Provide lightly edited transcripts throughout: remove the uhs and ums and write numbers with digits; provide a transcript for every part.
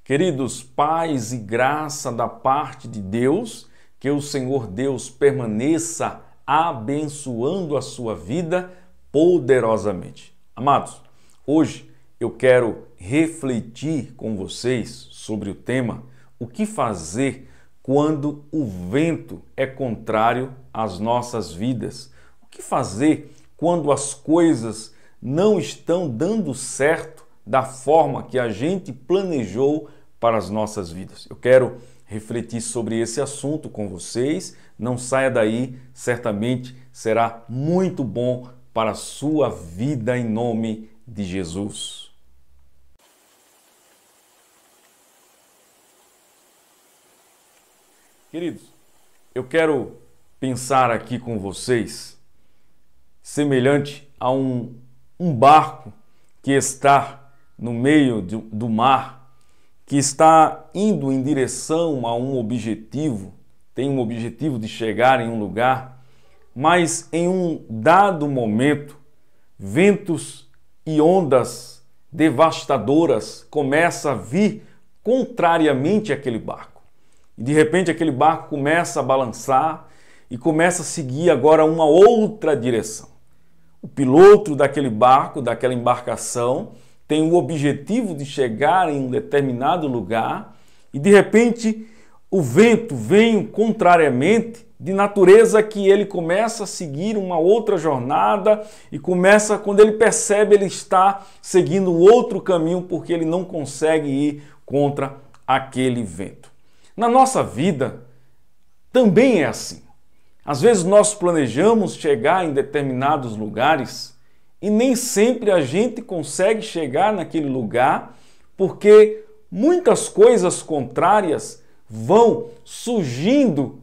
Queridos, paz e graça da parte de Deus, que o Senhor Deus permaneça abençoando a sua vida poderosamente. Amados, hoje eu quero refletir com vocês sobre o tema o que fazer quando o vento é contrário às nossas vidas. O que fazer quando as coisas não estão dando certo da forma que a gente planejou para as nossas vidas. Eu quero refletir sobre esse assunto com vocês. Não saia daí, certamente será muito bom para a sua vida em nome de Jesus. Queridos, eu quero pensar aqui com vocês semelhante a um barco que está no meio do mar, que está indo em direção a um objetivo, tem um objetivo de chegar em um lugar, mas em um dado momento, ventos e ondas devastadoras começam a vir contrariamente àquele barco. E de repente aquele barco começa a balançar e começa a seguir agora uma outra direção. O piloto daquele barco, daquela embarcação, tem o objetivo de chegar em um determinado lugar e de repente o vento vem contrariamente de natureza que ele começa a seguir uma outra jornada e começa, quando ele percebe, ele está seguindo outro caminho porque ele não consegue ir contra aquele vento. Na nossa vida também é assim. Às vezes nós planejamos chegar em determinados lugares e nem sempre a gente consegue chegar naquele lugar porque muitas coisas contrárias vão surgindo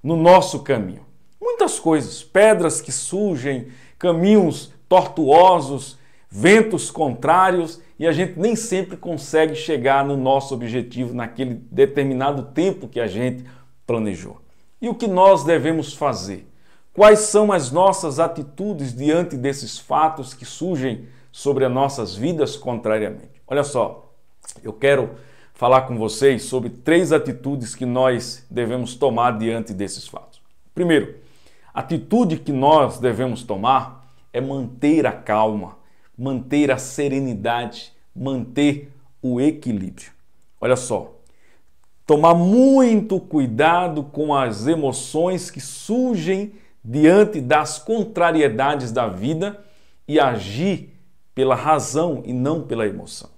no nosso caminho. Muitas coisas, pedras que surgem, caminhos tortuosos, ventos contrários e a gente nem sempre consegue chegar no nosso objetivo naquele determinado tempo que a gente planejou. E o que nós devemos fazer? Quais são as nossas atitudes diante desses fatos que surgem sobre as nossas vidas contrariamente? Olha só, eu quero falar com vocês sobre 3 atitudes que nós devemos tomar diante desses fatos. Primeiro, a atitude que nós devemos tomar é manter a calma, manter a serenidade, manter o equilíbrio. Olha só, tomar muito cuidado com as emoções que surgem diante das contrariedades da vida e agir pela razão e não pela emoção.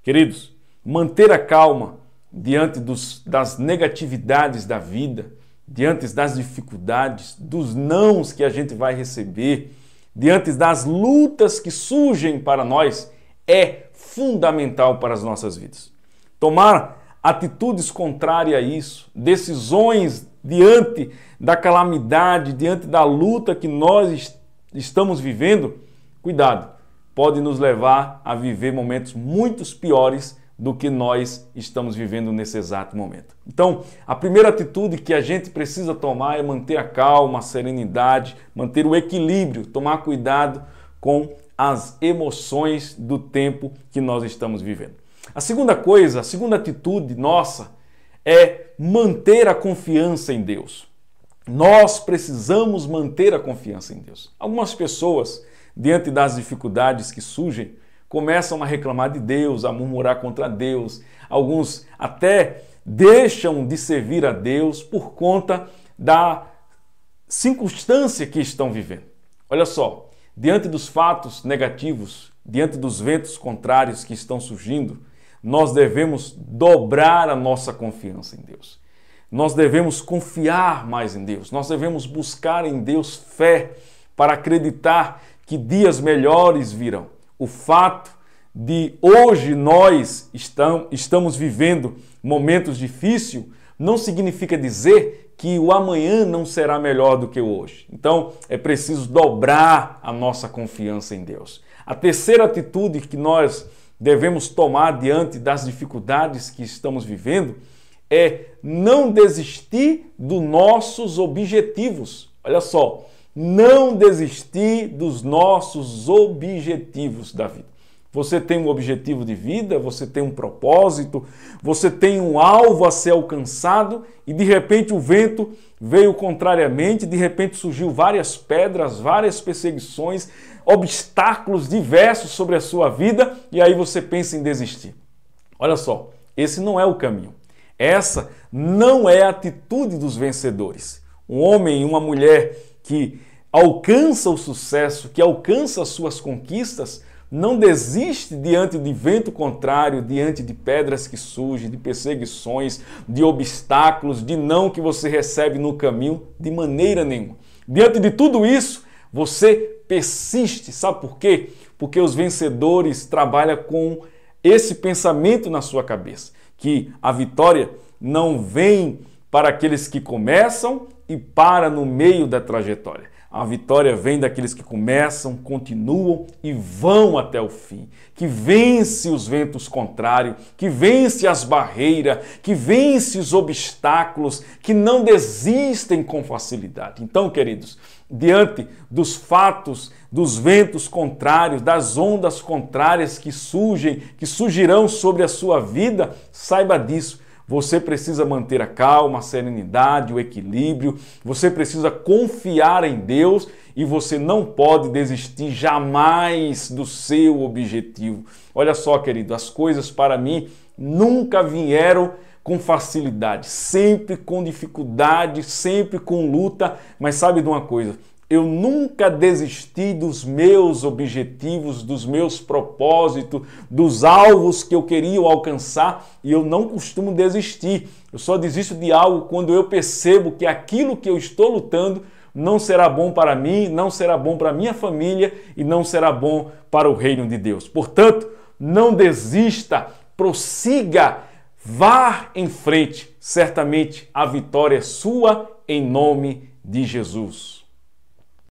Queridos, manter a calma diante das negatividades da vida, diante das dificuldades, dos nãos que a gente vai receber, diante das lutas que surgem para nós, é fundamental para as nossas vidas. Tomar atitudes contrárias a isso, decisões diante da calamidade, diante da luta que nós estamos vivendo, cuidado, pode nos levar a viver momentos muito piores do que nós estamos vivendo nesse exato momento. Então, a primeira atitude que a gente precisa tomar é manter a calma, a serenidade, manter o equilíbrio, tomar cuidado com as emoções do tempo que nós estamos vivendo. A segunda coisa, a segunda atitude nossa é manter a confiança em Deus. Nós precisamos manter a confiança em Deus. Algumas pessoas, diante das dificuldades que surgem, começam a reclamar de Deus, a murmurar contra Deus. Alguns até deixam de servir a Deus por conta da circunstância que estão vivendo. Olha só, diante dos fatos negativos, diante dos ventos contrários que estão surgindo, nós devemos dobrar a nossa confiança em Deus. Nós devemos confiar mais em Deus. Nós devemos buscar em Deus fé para acreditar que dias melhores virão. O fato de hoje nós estamos vivendo momentos difíceis não significa dizer que o amanhã não será melhor do que o hoje. Então, é preciso dobrar a nossa confiança em Deus. A terceira atitude que nós devemos tomar diante das dificuldades que estamos vivendo é não desistir dos nossos objetivos. Olha só, não desistir dos nossos objetivos da vida. você tem um objetivo de vida, você tem um propósito, você tem um alvo a ser alcançado e de repente o vento veio contrariamente, de repente surgiu várias pedras, várias perseguições, obstáculos diversos sobre a sua vida e aí você pensa em desistir. Olha só, esse não é o caminho. Essa não é a atitude dos vencedores. Um homem e uma mulher que alcança o sucesso, que alcança as suas conquistas, não desiste diante de vento contrário, diante de pedras que surgem, de perseguições, de obstáculos, de não que você recebe no caminho, de maneira nenhuma. Diante de tudo isso, você persiste. Sabe por quê? Porque os vencedores trabalham com esse pensamento na sua cabeça, que a vitória não vem para aqueles que começam e para no meio da trajetória. A vitória vem daqueles que começam, continuam e vão até o fim, que vence os ventos contrários, que vence as barreiras, que vence os obstáculos, que não desistem com facilidade. Então, queridos, diante dos fatos, dos ventos contrários, das ondas contrárias que surgirão sobre a sua vida, saiba disso. Você precisa manter a calma, a serenidade, o equilíbrio, você precisa confiar em Deus e você não pode desistir jamais do seu objetivo. Olha só, querido, as coisas para mim nunca vieram com facilidade, sempre com dificuldade, sempre com luta, mas sabe de uma coisa? Eu nunca desisti dos meus objetivos, dos meus propósitos, dos alvos que eu queria alcançar e eu não costumo desistir. Eu só desisto de algo quando eu percebo que aquilo que eu estou lutando não será bom para mim, não será bom para minha família e não será bom para o reino de Deus. Portanto, não desista, prossiga, vá em frente. Certamente a vitória é sua em nome de Jesus.